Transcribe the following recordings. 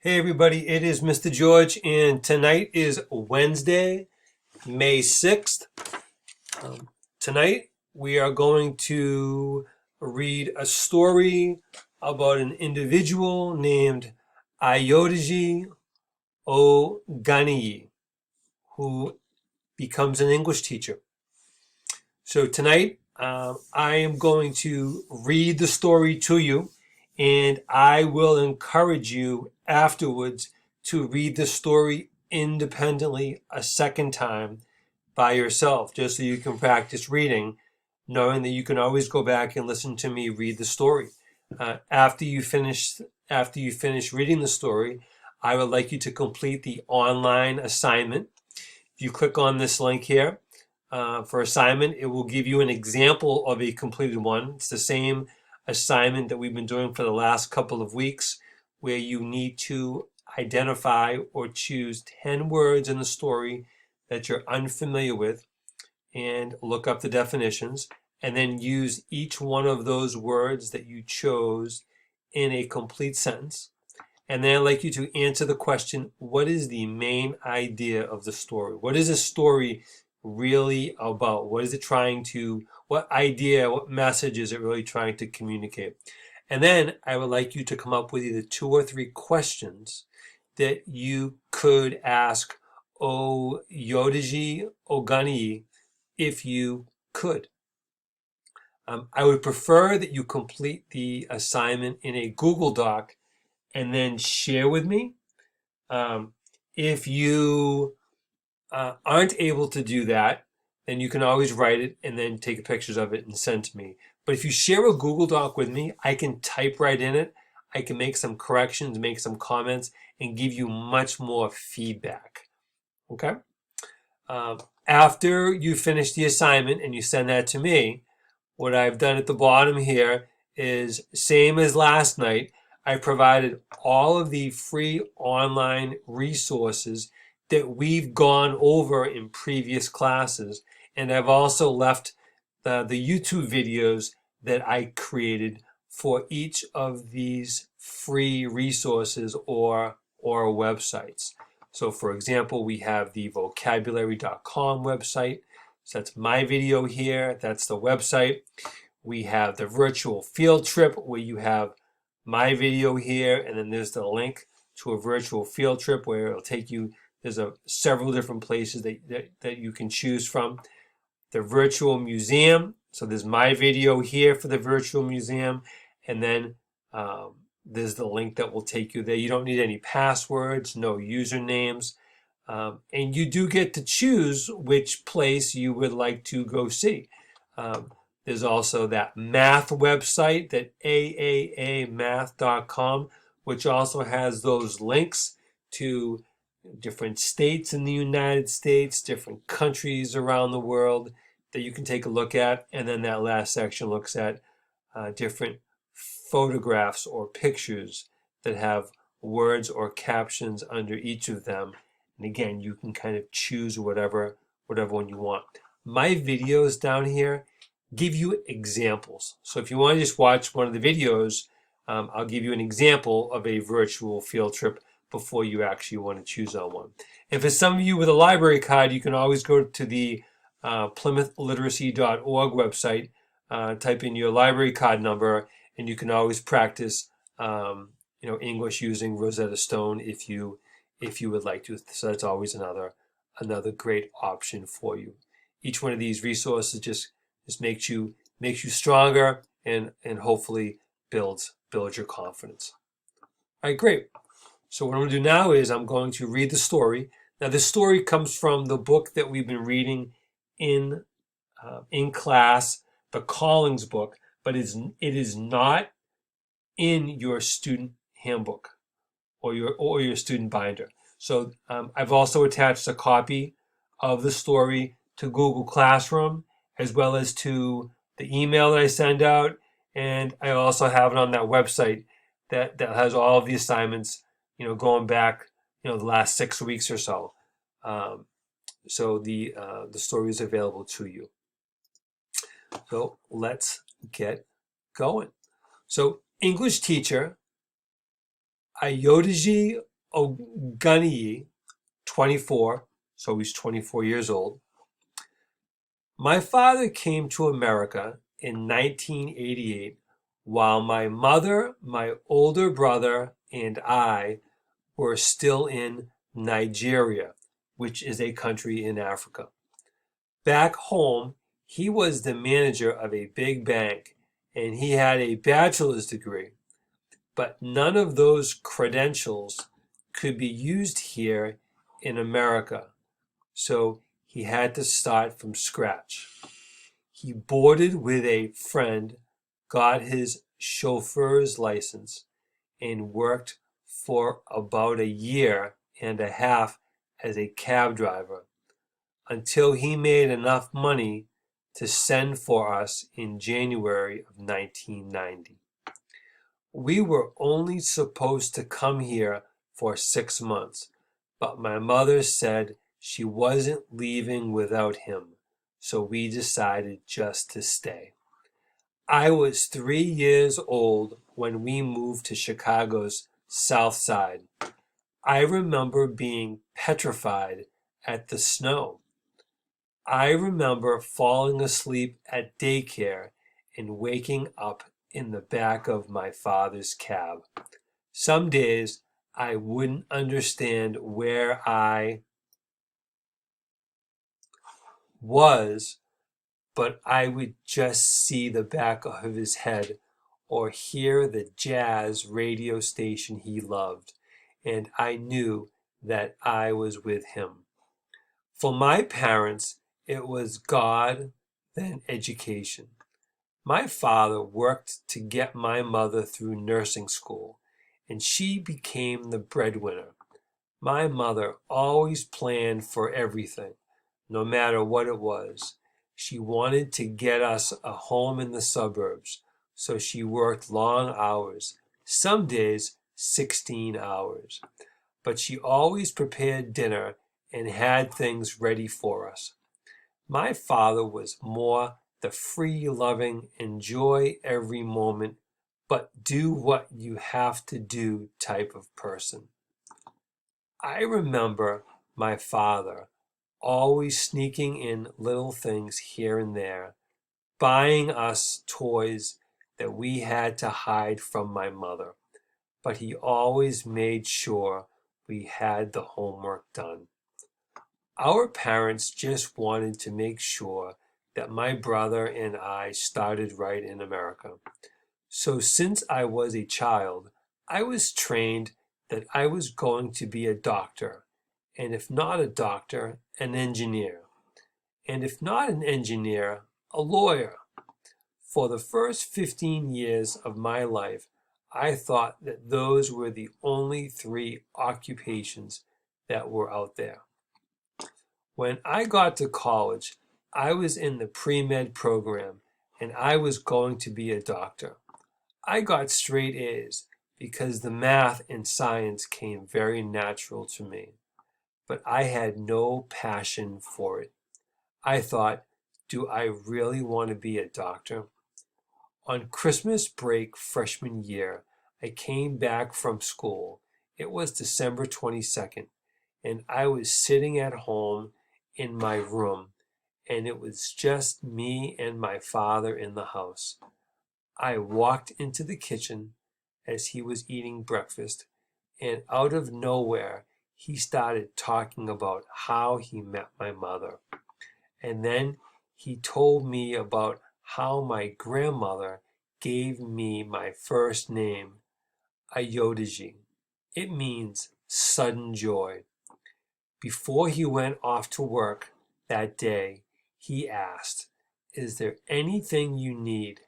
Hey everybody, it is Mr. George, and tonight is Wednesday, May 6th. Tonight we are going to read a story about an individual named Ayodeji Ogunniyi, who becomes an English teacher. So tonight I am going to read the story to you, and I will encourage you afterwards to read the story independently a second time by yourself, just so you can practice reading, knowing that you can always go back and listen to me read the story. After you finish reading the story, I would like you to complete the online assignment. If you click on this link here for assignment, it will give you an example of a completed one. It's the same assignment that we've been doing for the last couple of weeks, where you need to identify or choose 10 words in the story that you're unfamiliar with and look up the definitions, and then use each one of those words that you chose in a complete sentence. And then I'd like you to answer the question, what is the main idea of the story? What is the story really about? What idea, what message is it really trying to communicate? And then I would like you to come up with either 2 or 3 questions that you could ask Ayodeji Ogunniyi if you could. I would prefer that you complete the assignment in a Google Doc and then share with me. If you aren't able to do that, then you can always write it and then take pictures of it and send to me. But if you share a Google Doc with me, I can type right in it. I can make some corrections, make some comments, and give you much more feedback. Okay? After you finish the assignment and you send that to me, what I've done at the bottom here is same as last night. I provided all of the free online resources that we've gone over in previous classes. And I've also left the YouTube videos that I created for each of these free resources or websites. So for example, we have the vocabulary.com website. So that's my video here. That's the website. We have the virtual field trip where you have my video here, and then there's the link to a virtual field trip where it'll take you. There's several different places that you can choose from. The virtual museum. So there's my video here for the virtual museum, and then there's the link that will take you there. You don't need any passwords, no usernames, and you do get to choose which place you would like to go see. There's also that math website, that aamath.com, which also has those links to different states in the United States, different countries around the world that you can take a look at. And then that last section looks at different photographs or pictures that have words or captions under each of them. And again, you can kind of choose whatever one you want. My videos down here give you examples. So if you want to just watch one of the videos, I'll give you an example of a virtual field trip before you actually want to choose on one. And for some of you with a library card, you can always go to the PlymouthLiteracy.org website, type in your library card number, and you can always practice English using Rosetta Stone if you would like to. So that's always another great option for you. Each one of these resources just makes you stronger and hopefully builds your confidence. All right, great. So what I'm going to do now is I'm going to read the story. Now this story comes from the book that we've been reading in class, the Collins book, but it is not in your student handbook or your student binder. So I've also attached a copy of the story to Google Classroom, as well as to the email that I send out, and I also have it on that website that has all of the assignments, going back, the last 6 weeks or so. So the story is available to you. So let's get going. So English teacher Ayodeji Ogunniyi, 24, so he's 24 years old. My father came to America in 1988 while my mother, my older brother, and I were still in Nigeria, which is a country in Africa. Back home, he was the manager of a big bank and he had a bachelor's degree, but none of those credentials could be used here in America, so he had to start from scratch. He boarded with a friend, got his chauffeur's license, and worked for about a year and a half as a cab driver until he made enough money to send for us in January of 1990. We were only supposed to come here for 6 months, but my mother said she wasn't leaving without him, so we decided just to stay. I was 3 years old when we moved to Chicago's South Side. I remember being petrified at the snow. I remember falling asleep at daycare and waking up in the back of my father's cab. Some days I wouldn't understand where I was, but I would just see the back of his head or hear the jazz radio station he loved, and I knew that I was with him. For my parents, it was God, then education. My father worked to get my mother through nursing school, and she became the breadwinner. My mother always planned for everything, no matter what it was. She wanted to get us a home in the suburbs, so she worked long hours, some days 16 hours. But she always prepared dinner and had things ready for us. My father was more the free-loving, enjoy every moment, but do what you have to do type of person. I remember my father always sneaking in little things here and there, buying us toys that we had to hide from my mother, but he always made sure we had the homework done. Our parents just wanted to make sure that my brother and I started right in America. So since I was a child, I was trained that I was going to be a doctor, and if not a doctor, an engineer, and if not an engineer, a lawyer. For the first 15 years of my life, I thought that those were the only 3 occupations that were out there. When I got to college, I was in the pre-med program and I was going to be a doctor. I got straight A's because the math and science came very natural to me, but I had no passion for it. I thought, do I really want to be a doctor? On Christmas break freshman year, I came back from school. It was December 22nd, and I was sitting at home in my room, and it was just me and my father in the house. I walked into the kitchen as he was eating breakfast, and out of nowhere, he started talking about how he met my mother. And then he told me about how my grandmother gave me my first name, Ayodeji. It means sudden joy. Before he went off to work that day, he asked, "Is there anything you need?"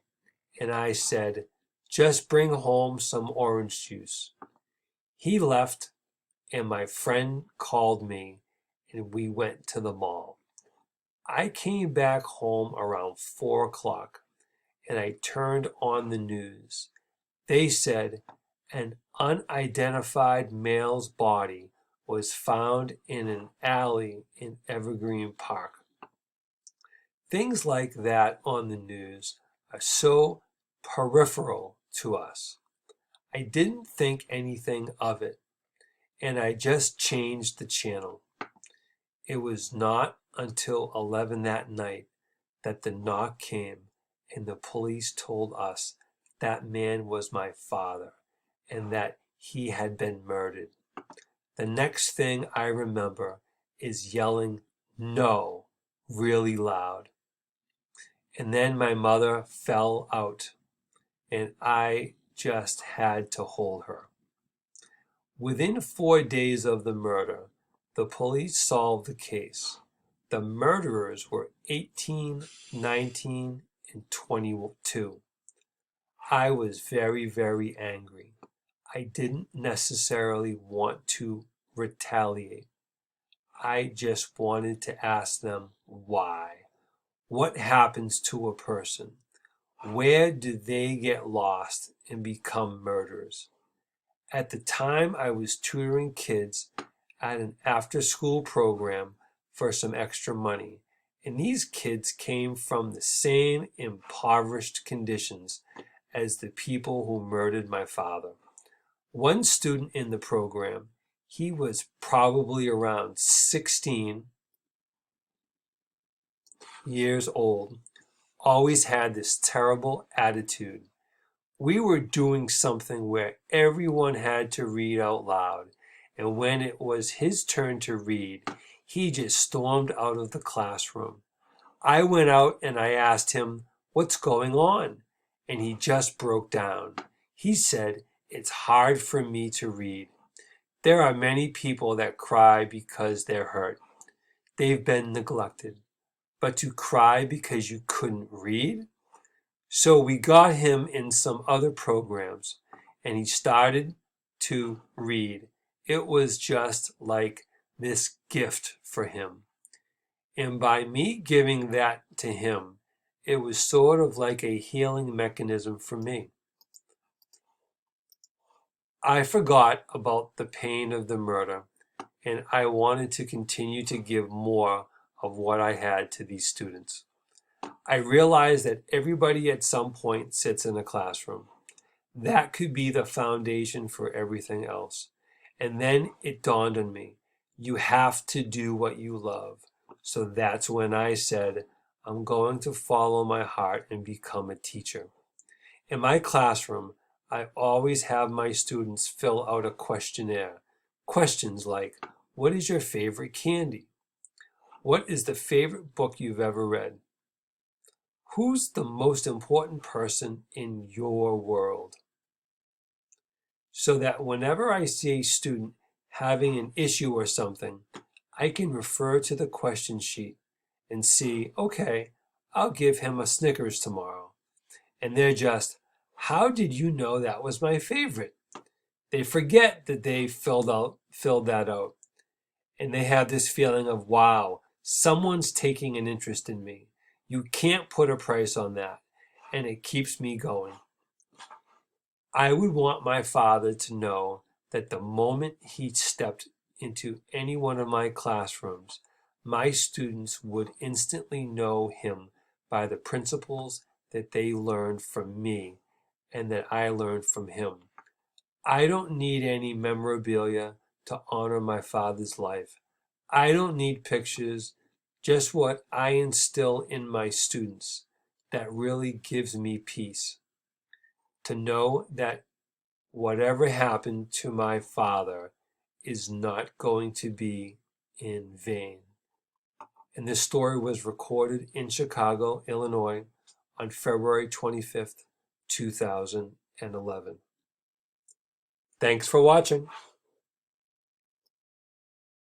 And I said, "Just bring home some orange juice." He left, and my friend called me, and we went to the mall. I came back home around 4 o'clock, and I turned on the news. They said an unidentified male's body was found in an alley in Evergreen Park. Things like that on the news are so peripheral to us. I didn't think anything of it. and I just changed the channel. It was not until 11 that night that the knock came and the police told us that man was my father and that he had been murdered. The next thing I remember is yelling, "No," really loud. And then my mother fell out, and I just had to hold her. Within 4 days of the murder, the police solved the case. The murderers were 18, 19, and 22. I was very, very angry. I didn't necessarily want to retaliate. I just wanted to ask them why. What happens to a person? Where do they get lost and become murderers? At the time, I was tutoring kids at an after-school program for some extra money, and these kids came from the same impoverished conditions as the people who murdered my father. One student in the program, he was probably around 16 years old, always had this terrible attitude. We were doing something where everyone had to read out loud, and when it was his turn to read, he just stormed out of the classroom. I went out and I asked him, "What's going on?" And he just broke down. He said, "It's hard for me to read." There are many people that cry because they're hurt. They've been neglected. But to cry because you couldn't read? So we got him in some other programs, and he started to read. It was just like this gift for him. And by me giving that to him, it was sort of like a healing mechanism for me. I forgot about the pain of the murder, and I wanted to continue to give more of what I had to these students. I realized that everybody at some point sits in a classroom. That could be the foundation for everything else. And then it dawned on me, you have to do what you love. So that's when I said, I'm going to follow my heart and become a teacher. In my classroom, I always have my students fill out a questionnaire. Questions like, what is your favorite candy? What is the favorite book you've ever read? Who's the most important person in your world? So that whenever I see a student having an issue or something, I can refer to the question sheet and see, okay, I'll give him a Snickers tomorrow. And they're just, how did you know that was my favorite? They forget that they filled that out. And they have this feeling of, wow, someone's taking an interest in me. You can't put a price on that. And it keeps me going. I would want my father to know that the moment he stepped into any one of my classrooms, my students would instantly know him by the principles that they learned from me and that I learned from him. I don't need any memorabilia to honor my father's life. I don't need pictures, just what I instill in my students that really gives me peace. To know that whatever happened to my father is not going to be in vain. And this story was recorded in Chicago, Illinois on February 25th, 2011. Thanks for watching.